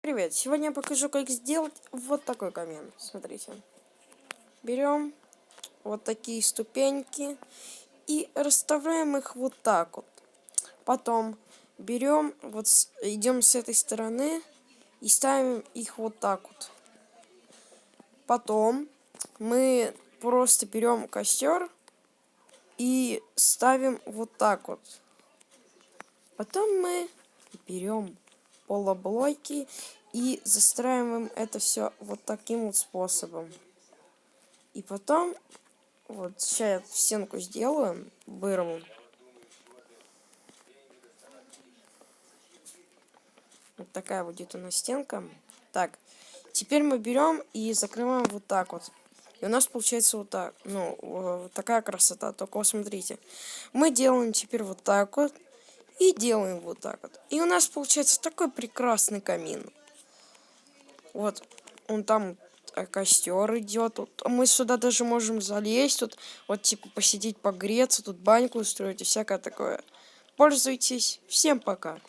Привет, сегодня я покажу, как сделать вот такой камин. Смотрите. Берем вот такие ступеньки и расставляем их вот так вот. Потом берем, идем с этой стороны и ставим их вот так вот. Потом мы просто берем костер и ставим вот так вот. Потом мы берем полублоки и застраиваем это все вот таким вот способом. И потом, вот сейчас я стенку сделаю, вырву. Вот такая будет у нас стенка. Так, теперь мы берем и закрываем вот так вот. И у нас получается вот так, вот такая красота. Только вот смотрите, мы делаем теперь вот так вот и делаем вот так вот. И у нас получается такой прекрасный камин. Вот, он там костер идет. Тут. Мы сюда даже можем залезть. Тут вот типа посидеть, погреться, тут баньку устроить и всякое такое. Пользуйтесь. Всем пока.